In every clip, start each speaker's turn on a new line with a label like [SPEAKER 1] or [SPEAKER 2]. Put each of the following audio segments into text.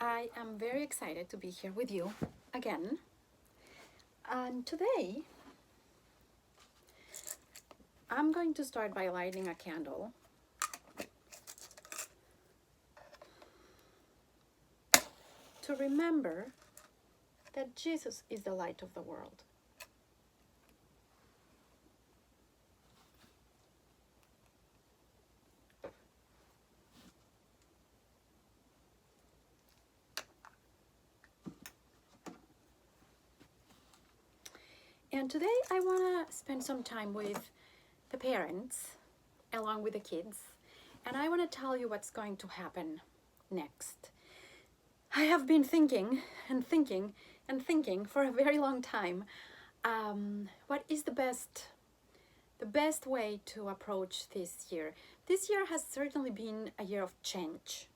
[SPEAKER 1] I am very excited to be here with you again. And today, I'm going to start by lighting a candle to remember that Jesus is the light of the world. And today I want to spend some time with the parents along with the kids, and I want to tell you what's going to happen next. I have been thinking and thinking and thinking for a very long time. What is the best way to approach this year? This year has certainly been a year of change.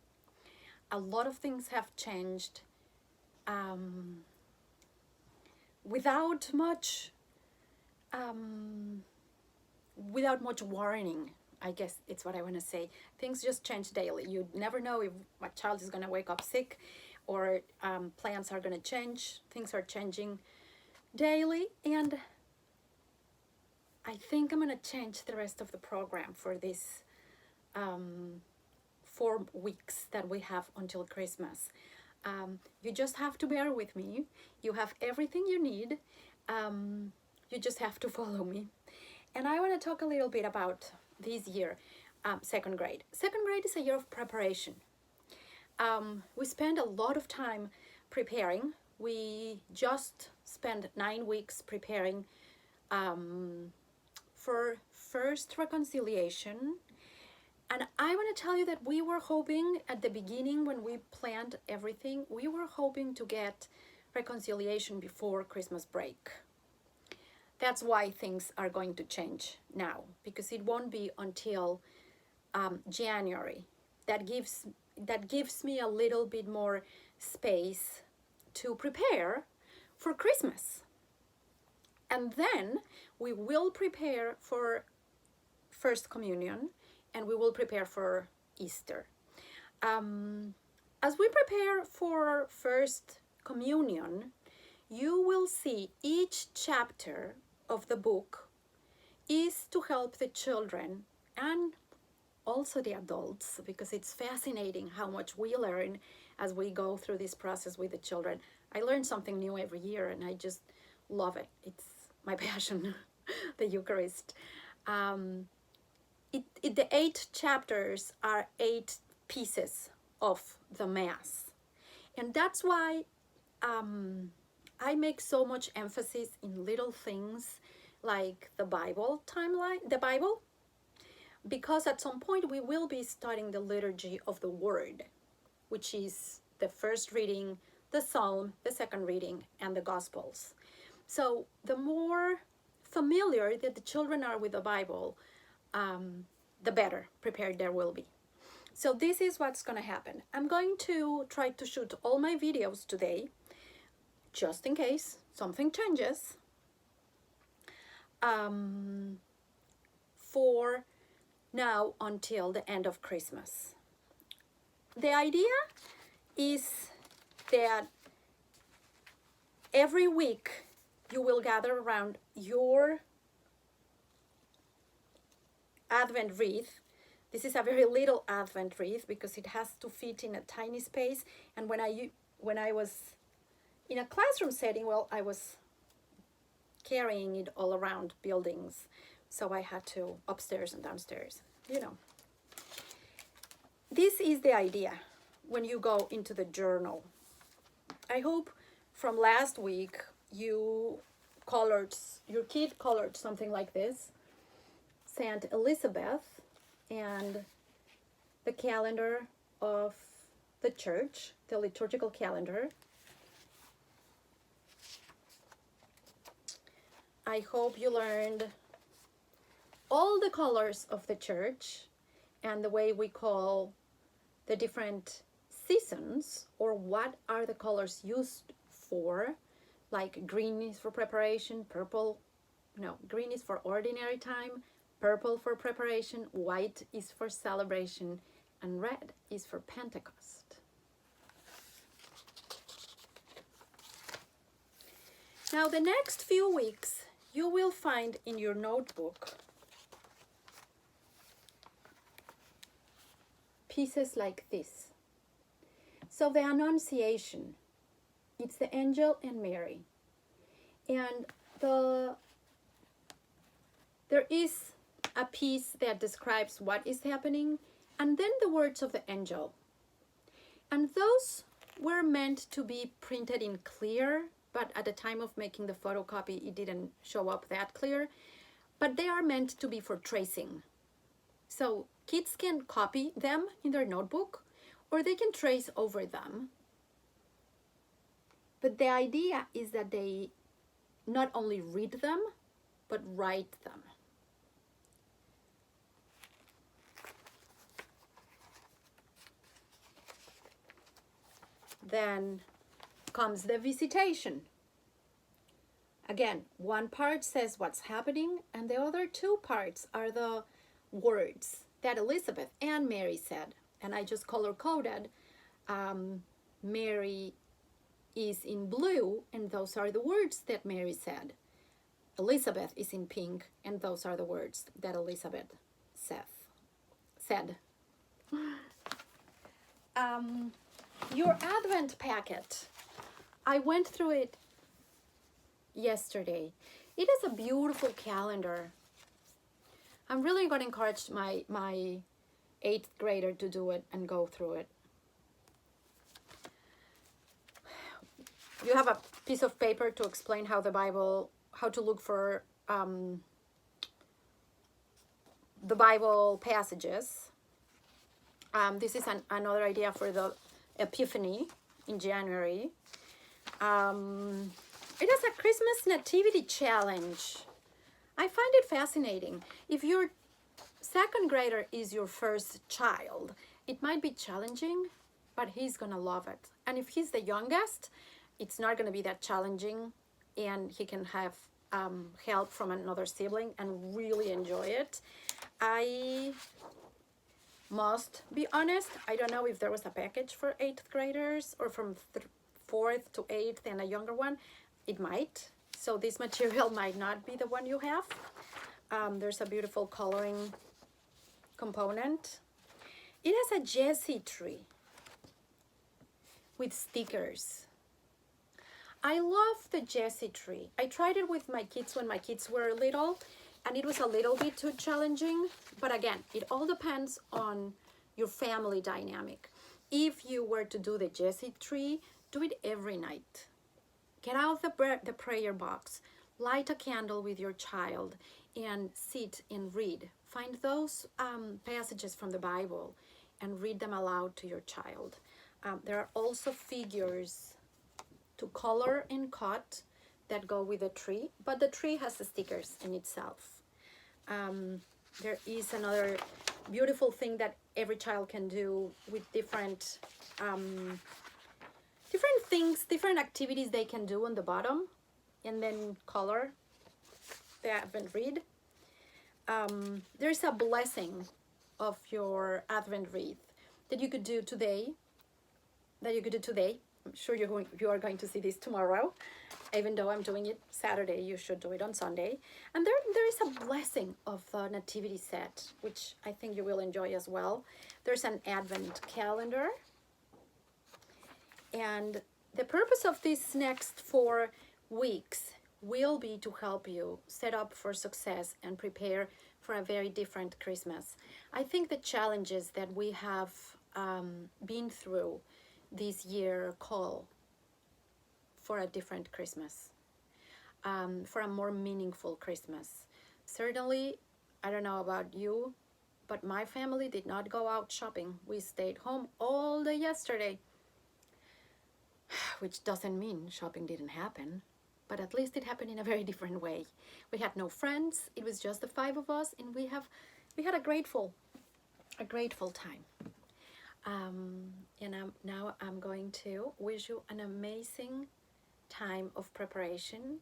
[SPEAKER 1] A lot of things have changed without much warning. I guess it's what I want to say. Things just change daily. You never know if my child is going to wake up sick, or plans are going to change. Things are changing daily, and I think I'm going to change the rest of the program for this 4 weeks that we have until Christmas. You just have to bear with me. You have everything you need. You just have to follow me. And I want to talk a little bit about this year, second grade. Second grade is a year of preparation. We spend a lot of time preparing. We just spent 9 weeks preparing for first reconciliation. And I want to tell you that we were hoping at the beginning, when we planned everything, we were hoping to get reconciliation before Christmas break. That's why things are going to change now, because it won't be until January. That gives me a little bit more space to prepare for Christmas. And then we will prepare for First Communion, and we will prepare for Easter. As we prepare for First Communion, you will see each chapter of the book is to help the children and also the adults, because it's fascinating how much we learn as we go through this process with the children. I learn something new every year, and I just love it. It's my passion, the Eucharist. The 8 chapters are 8 pieces of the Mass. And that's why I make so much emphasis in little things like the Bible timeline, because at some point we will be studying the liturgy of the Word, which is the first reading, the Psalm, the second reading, and the Gospels. So the more familiar that the children are with the Bible, the better prepared there will be. So this is what's going to happen. I'm going to try to shoot all my videos today, just in case something changes, for now until the end of Christmas. The idea is that every week you will gather around your Advent wreath. This is a very little Advent wreath because it has to fit in a tiny space. And when I was in a classroom setting, well, I was carrying it all around buildings, so I had to upstairs and downstairs, This is the idea when you go into the journal. I hope from last week your kid colored something like this, Saint Elizabeth, and the calendar of the church, the liturgical calendar. I hope you learned all the colors of the church and the way we call the different seasons, or what are the colors used for. Like green is for preparation, green is for ordinary time, purple for preparation, white is for celebration, and red is for Pentecost. Now, the next few weeks, you will find in your notebook pieces like this. So the Annunciation, it's the angel and Mary. And there is a piece that describes what is happening, and then the words of the angel. And those were meant to be printed in clear, but at the time of making the photocopy, it didn't show up that clear. But they are meant to be for tracing. So kids can copy them in their notebook, or they can trace over them. But the idea is that they not only read them, but write them. Then comes the visitation. Again, one part says what's happening, and the other two parts are the words that Elizabeth and Mary said. And I just color-coded. Mary is in blue, and those are the words that Mary said. Elizabeth is in pink, and those are the words that Elizabeth said. Your Advent packet, I went through it yesterday. It is a beautiful calendar. I'm really going to encourage my 8th grader to do it and go through it. You have a piece of paper to explain how to look for the Bible passages. This is another idea for the Epiphany in January. It is a Christmas nativity challenge. I find it fascinating. If your 2nd grader is your first child, it might be challenging, but he's gonna love it. And if he's the youngest, it's not gonna be that challenging, and he can have help from another sibling and really enjoy it. I must be honest, I don't know if there was a package for 8th graders or from 4th to 8th and a younger one. It might. So this material might not be the one you have. There's a beautiful coloring component. It has a Jesse tree with stickers. I love the Jesse tree. I tried it with my kids when my kids were little, and it was a little bit too challenging. But again, it all depends on your family dynamic. If you were to do the Jesse tree, do it every night. Get out the prayer box, light a candle with your child, and sit and read. Find those passages from the Bible and read them aloud to your child. There are also figures to color and cut that go with the tree, but the tree has the stickers in itself. There is another beautiful thing that every child can do with different things, different activities they can do on the bottom, and then color the Advent wreath. There's a blessing of your Advent wreath that you could do today. I'm sure you are going to see this tomorrow. Even though I'm doing it Saturday, you should do it on Sunday. And there is a blessing of the nativity set, which I think you will enjoy as well. There's an Advent calendar. And the purpose of these next 4 weeks will be to help you set up for success and prepare for a very different Christmas. I think the challenges that we have been through this year call for a different Christmas, for a more meaningful Christmas. Certainly, I don't know about you, but my family did not go out shopping. We stayed home all day yesterday, which doesn't mean shopping didn't happen, but at least it happened in a very different way. We had no friends. It was just the 5 of us, and we had a grateful time. And now I'm going to wish you an amazing time of preparation,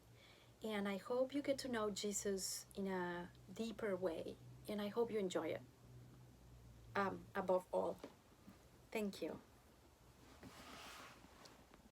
[SPEAKER 1] and I hope you get to know Jesus in a deeper way, and I hope you enjoy it above all. Thank you.